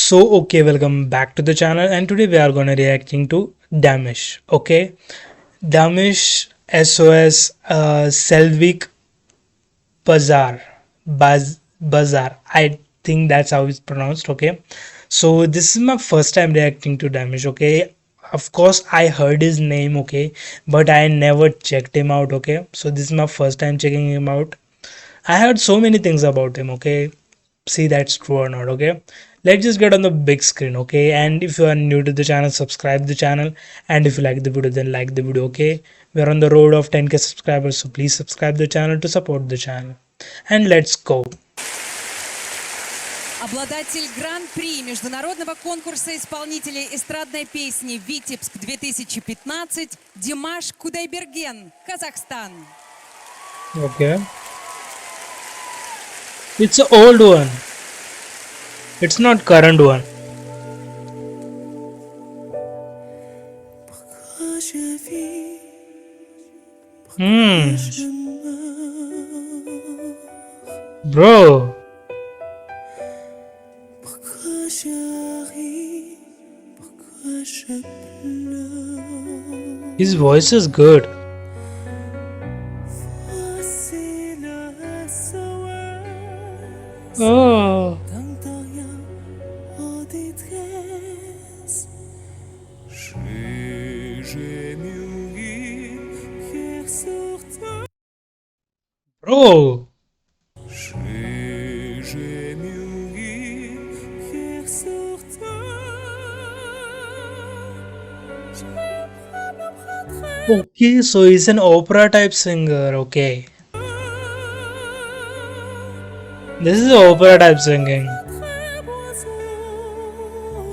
Okay, welcome back to the channel, and today we are gonna reacting to Dimash. Okay, Dimash S.O.S. Slavic Bazaar, Bazaar. I think that's how it's pronounced. Okay, so this is my first time reacting to Dimash. Okay, of course I heard his name. Okay, but I never checked him out. Okay, so this is my first time checking him out. I heard so many things about him. Okay, see that's true or not. Okay, let's just get on the big screen. Okay, and if you are new to the channel, subscribe the channel, and if you like the video, then like the video. Okay, we are on the road of 10k subscribers, so please subscribe the channel to support the channel, and let's go. Обладатель Гран-при международного конкурса исполнителей эстрадной песни «Витебск-2015» Димаш Кудайберген, Казахстан. Okay, it's an old one. It's not current one. Hmm, bro, his voice is good. Oh, bro. Okay, so he's an opera type singer. Okay, this is opera type singing.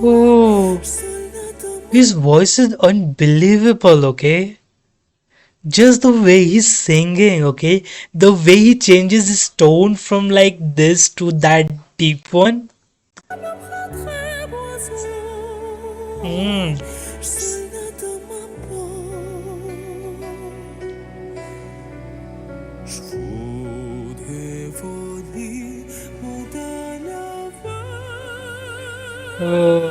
Oh, his voice is unbelievable. Okay, just the way he's singing. Okay, the way he changes his tone from like this to that deep one. Hmm. Oh.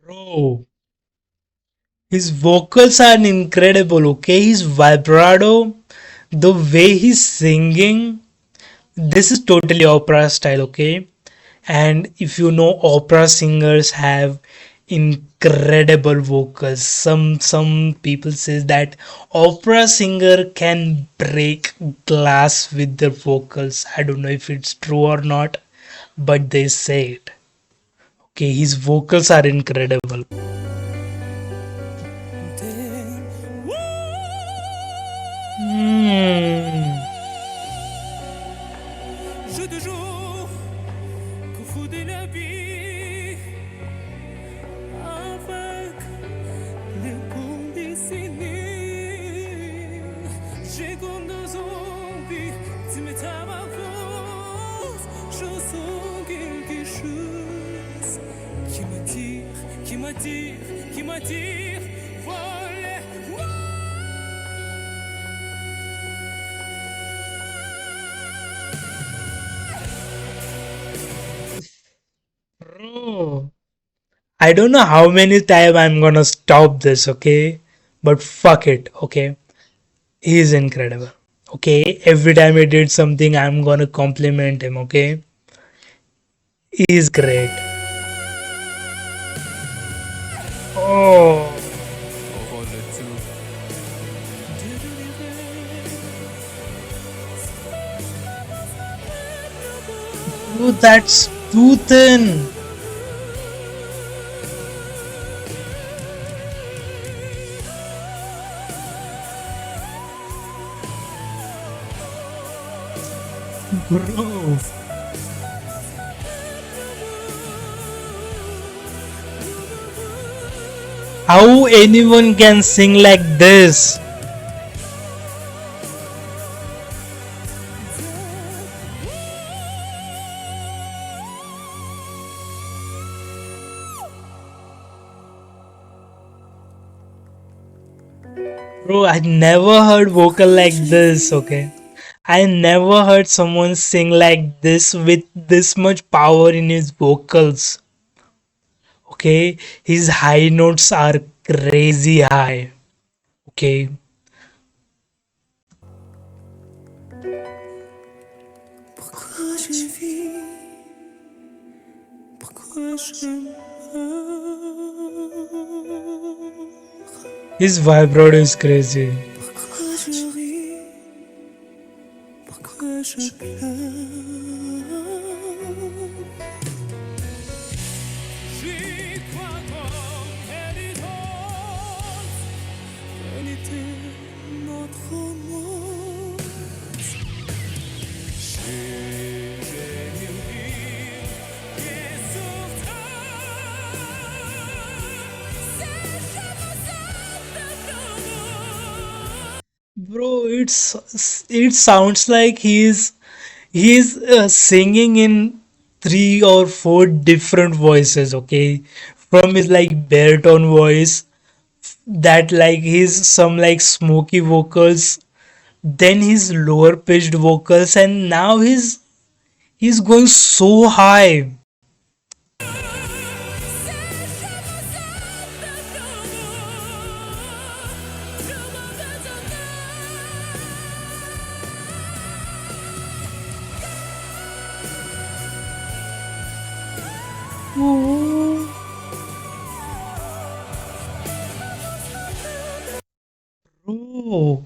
Bro, his vocals are incredible, okay? His vibrato, the way he's singing, this is totally opera style, okay? And if you know, opera singers have incredible vocals. Some people says that opera singer can break glass with their vocals. I don't know if it's true or not, but they say it. Okay, his vocals are incredible. Hmm. Qui m'attire, voler. Bro, I don't know how many times I'm gonna stop this, okay? But fuck it, okay? He is incredible. Okay, every time he did something, I'm gonna compliment him, okay? He is great. Oh, dude, that's too thin. Bro. How anyone can sing like this? Bro, I never heard vocal like this, okay? I never heard someone sing like this with this much power in his vocals. Okay, his high notes are crazy high. Okay, Pourquoi je vis, pourquoi je meurs, his vibrato is crazy. pourquoi je ris, pourquoi je pleure. J'y crois comme elle était notre monde. J'ai une vie qui est sur Bro, it sounds like he's singing in three or four different voices. Okay, from his like baritone voice, that like his some like smoky vocals, then his lower pitched vocals, and now he's going so high. Bro,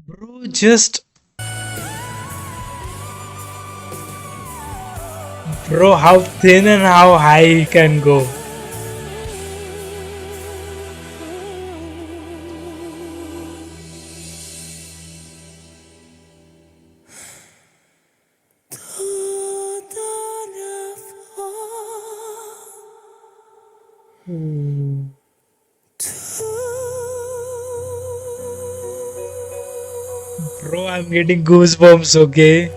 bro, just bro, how thin and how high he can go. Bro, I'm getting goosebumps, okay?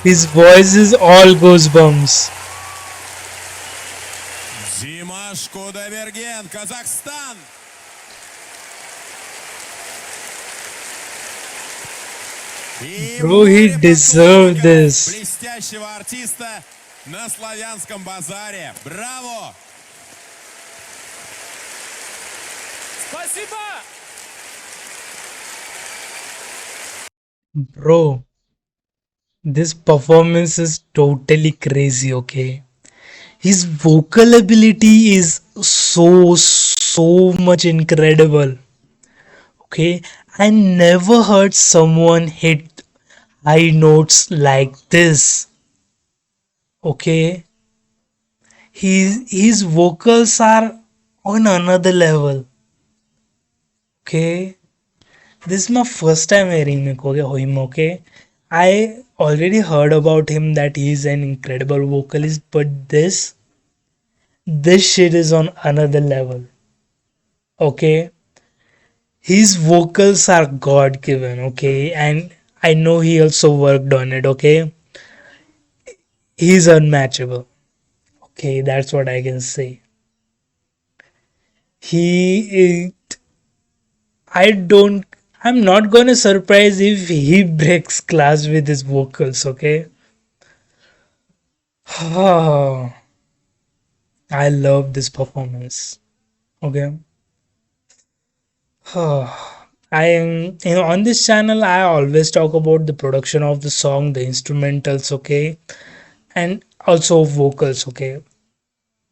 His voice is all goosebumps. Димаш Кудайберген, Казахстан. И Bro, he море deserved поклонников this. блестящего артиста на славянском базаре. Браво! Спасибо! Bro, this performance is totally crazy, okay? His vocal ability is so much incredible. Okay, I never heard someone hit high notes like this. Okay, his vocals are on another level. Okay, this is my first time hearing him. Okay, I already heard about him that he's an incredible vocalist, but this shit is on another level. Okay, his vocals are god given. Okay, and I know he also worked on it. Okay, he's unmatchable. Okay, that's what I can say. He I don't I'm not gonna surprise if he breaks class with his vocals. Okay. I love this performance. Okay. I am, on this channel I always talk about the production of the song, the instrumentals, okay, and also vocals, okay.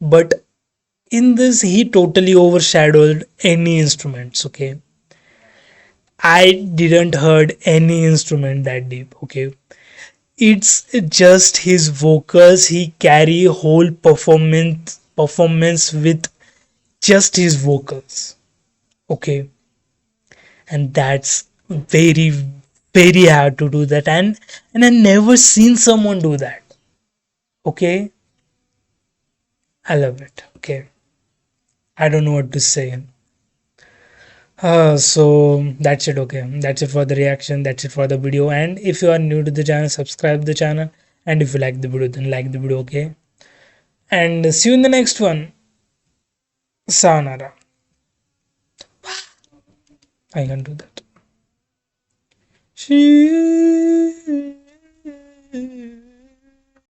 But in this he totally overshadowed any instruments, okay. I didn't heard any instrument that deep, okay. It's just his vocals. He carry whole performance with just his vocals, okay. And that's very very hard to do that, and I never seen someone do that, okay. I love it, okay. I don't know what to say. So that's it, okay. That's it for the reaction. That's it for the video. And if you are new to the channel, subscribe the channel. And if you like the video, then like the video, okay. And see you in the next one. Sayonara. I can do that. She